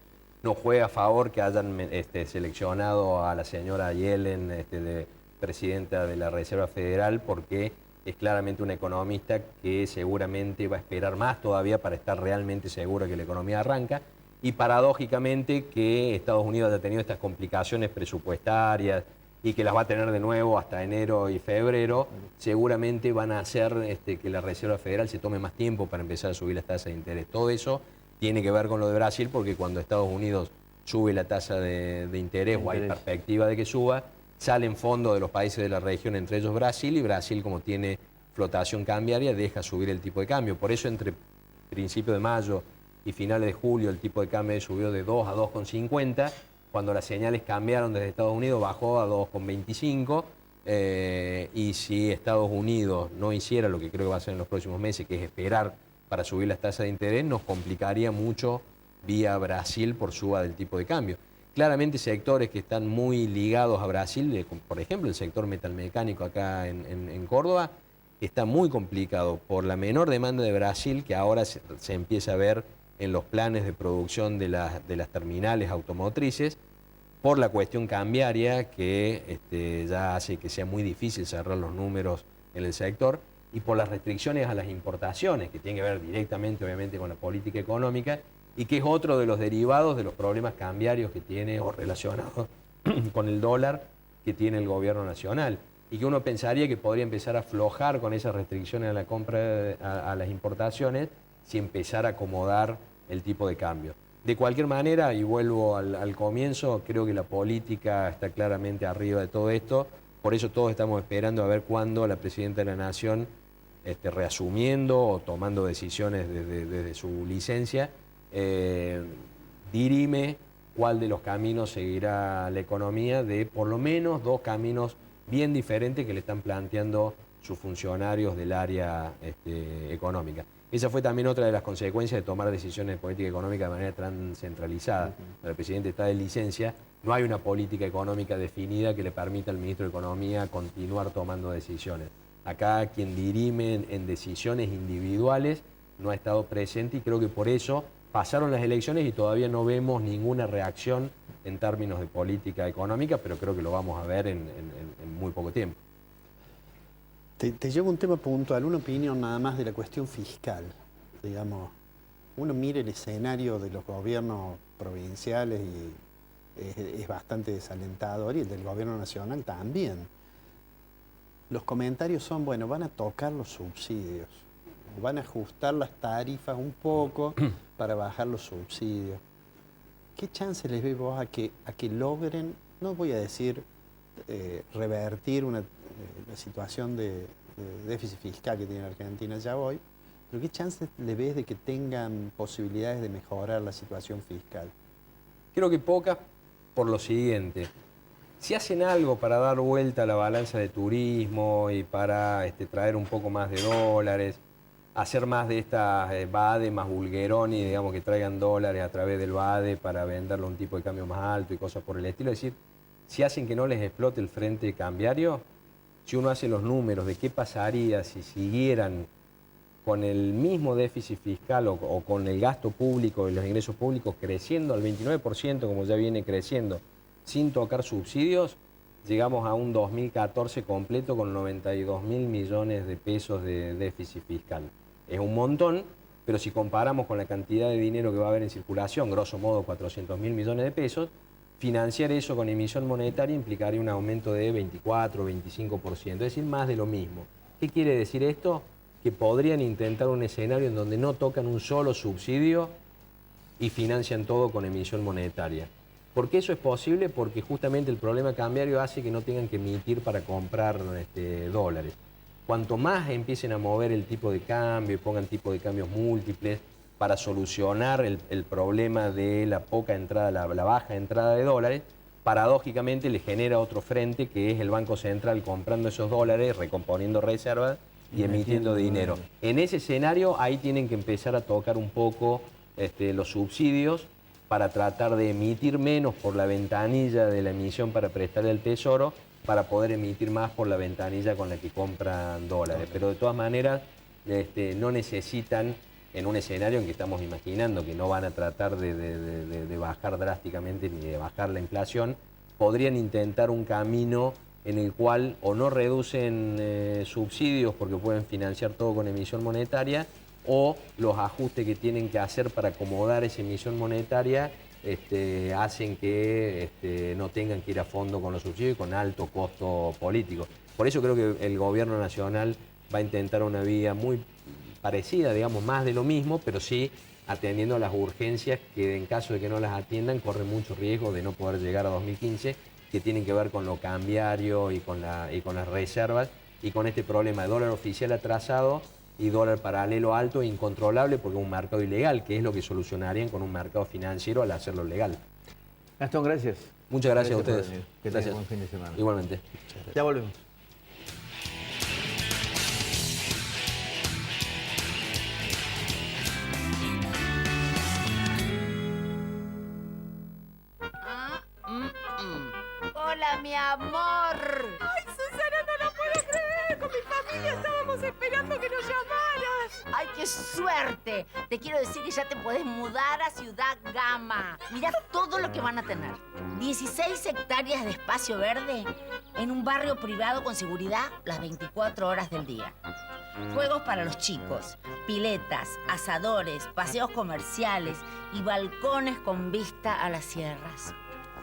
Nos juega a favor que hayan seleccionado a la señora Yellen, de presidenta de la Reserva Federal, porque es claramente una economista que seguramente va a esperar más todavía para estar realmente segura que la economía arranca. Y paradójicamente que Estados Unidos haya tenido estas complicaciones presupuestarias y que las va a tener de nuevo hasta enero y febrero, seguramente van a hacer que la Reserva Federal se tome más tiempo para empezar a subir las tasas de interés. Todo eso tiene que ver con lo de Brasil, porque cuando Estados Unidos sube la tasa de interés o hay perspectiva de que suba, salen fondos de los países de la región, entre ellos Brasil, y Brasil, como tiene flotación cambiaria, deja subir el tipo de cambio. Por eso entre principios de mayo y finales de julio el tipo de cambio subió de 2 a 2,50, cuando las señales cambiaron desde Estados Unidos bajó a 2,25, y si Estados Unidos no hiciera lo que creo que va a hacer en los próximos meses, que es esperar para subir las tasas de interés, nos complicaría mucho vía Brasil por suba del tipo de cambio. Claramente sectores que están muy ligados a Brasil, por ejemplo el sector metalmecánico acá en Córdoba, está muy complicado por la menor demanda de Brasil, que ahora se empieza a ver en los planes de producción de las terminales automotrices, por la cuestión cambiaria que ya hace que sea muy difícil cerrar los números en el sector, y por las restricciones a las importaciones, que tienen que ver directamente obviamente con la política económica, y que es otro de los derivados de los problemas cambiarios que tiene o relacionados con el dólar que tiene el gobierno nacional, y que uno pensaría que podría empezar a aflojar con esas restricciones a la compra, a las importaciones, si empezara a acomodar el tipo de cambio. De cualquier manera, y vuelvo al comienzo, creo que la política está claramente arriba de todo esto, por eso todos estamos esperando a ver cuándo la Presidenta de la Nación, reasumiendo o tomando decisiones desde su licencia, dirime cuál de los caminos seguirá la economía, de por lo menos 2 caminos bien diferentes que le están planteando sus funcionarios del área económica. Esa fue también otra de las consecuencias de tomar decisiones de política económica de manera tan centralizada. El presidente está de licencia, no hay una política económica definida que le permita al ministro de Economía continuar tomando decisiones. Acá quien dirime en decisiones individuales no ha estado presente, y creo que por eso pasaron las elecciones y todavía no vemos ninguna reacción en términos de política económica, pero creo que lo vamos a ver en muy poco tiempo. Te llevo un tema puntual, una opinión nada más de la cuestión fiscal. Digamos, uno mira el escenario de los gobiernos provinciales y es bastante desalentador, y el del gobierno nacional también. Los comentarios son, bueno, van a tocar los subsidios, van a ajustar las tarifas un poco para bajar los subsidios. ¿Qué chance les ves vos a que logren, no voy a decir revertir la situación de déficit fiscal que tiene la Argentina ya hoy, pero qué chance le ves de que tengan posibilidades de mejorar la situación fiscal? Creo que pocas, por lo siguiente. Si hacen algo para dar vuelta a la balanza de turismo y para traer un poco más de dólares, hacer más de estas BADE más bulgueroni, digamos, que traigan dólares a través del BADE para venderlo a un tipo de cambio más alto y cosas por el estilo, es decir, si hacen que no les explote el frente cambiario, si uno hace los números de qué pasaría si siguieran con el mismo déficit fiscal o con el gasto público y los ingresos públicos creciendo al 29%, como ya viene creciendo, sin tocar subsidios, llegamos a un 2014 completo con 92.000 millones de pesos de déficit fiscal. Es un montón, pero si comparamos con la cantidad de dinero que va a haber en circulación, grosso modo 400.000 millones de pesos, financiar eso con emisión monetaria implicaría un aumento de 24 o 25%, es decir, más de lo mismo. ¿Qué quiere decir esto? Que podrían intentar un escenario en donde no tocan un solo subsidio y financian todo con emisión monetaria. ¿Por qué eso es posible? Porque justamente el problema cambiario hace que no tengan que emitir para comprar dólares. Cuanto más empiecen a mover el tipo de cambio y pongan tipo de cambios múltiples para solucionar el problema de la poca entrada, la baja entrada de dólares, paradójicamente le genera otro frente, que es el Banco Central comprando esos dólares, recomponiendo reservas y emitiendo dinero. En ese escenario ahí tienen que empezar a tocar un poco los subsidios para tratar de emitir menos por la ventanilla de la emisión para prestarle al Tesoro, para poder emitir más por la ventanilla con la que compran dólares. Pero de todas maneras no necesitan, en un escenario en que estamos imaginando que no van a tratar de bajar drásticamente ni de bajar la inflación, podrían intentar un camino en el cual o no reducen subsidios porque pueden financiar todo con emisión monetaria, o los ajustes que tienen que hacer para acomodar esa emisión monetaria hacen que no tengan que ir a fondo con los subsidios y con alto costo político. Por eso creo que el gobierno nacional va a intentar una vía muy parecida, digamos, más de lo mismo, pero sí atendiendo a las urgencias que en caso de que no las atiendan corren mucho riesgo de no poder llegar a 2015, que tienen que ver con lo cambiario y con las reservas, y con este problema de dólar oficial atrasado y dólar paralelo alto e incontrolable porque es un mercado ilegal, que es lo que solucionarían con un mercado financiero al hacerlo legal. Gastón, gracias. Muchas gracias a por ustedes. venir. Que tengan buen fin de semana. Igualmente. Ya volvemos. Hola, mi amor. Ay, Susana, no lo puedo creer. Con mi familia estábamos esperando que nos llamaras. Ay, qué suerte. Te quiero decir que ya te podés mudar a Ciudad Gama. Mirá todo lo que van a tener. 16 hectáreas de espacio verde en un barrio privado con seguridad las 24 horas del día. Juegos para los chicos, piletas, asadores, paseos comerciales y balcones con vista a las sierras.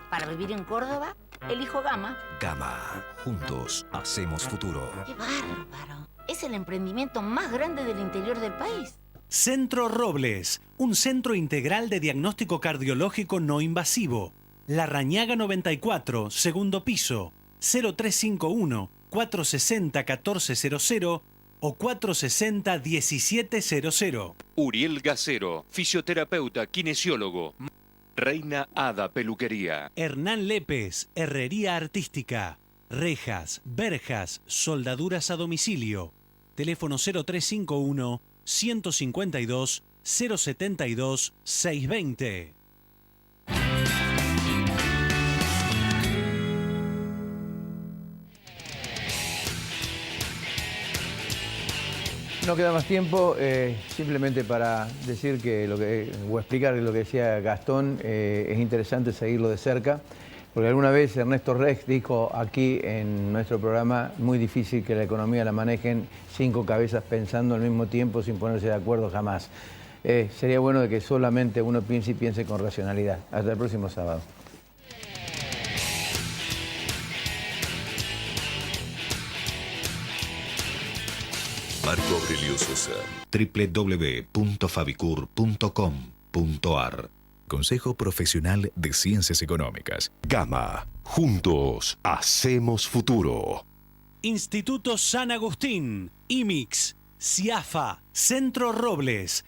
Para vivir en Córdoba, elijo Gama. Gama. Juntos hacemos futuro. ¡Qué bárbaro! Es el emprendimiento más grande del interior del país. Centro Robles, un centro integral de diagnóstico cardiológico no invasivo. La Rañaga 94, segundo piso, 0351-460-1400 o 460-1700. Uriel Gacero, fisioterapeuta, kinesiólogo. Reina Hada Peluquería. Hernán Lépez, herrería artística. Rejas, verjas, soldaduras a domicilio. Teléfono 0351-152-072-620. No queda más tiempo, simplemente para decir o explicar lo que decía Gastón, es interesante seguirlo de cerca, porque alguna vez Ernesto Rex dijo aquí en nuestro programa, muy difícil que la economía la manejen 5 cabezas pensando al mismo tiempo sin ponerse de acuerdo jamás. Sería bueno de que solamente uno piense y piense con racionalidad. Hasta el próximo sábado. Marco Aurelio Sosa. www.fabicur.com.ar. Consejo Profesional de Ciencias Económicas. Gama. Juntos hacemos futuro. Instituto San Agustín, IMIX, CIAFA, Centro Robles,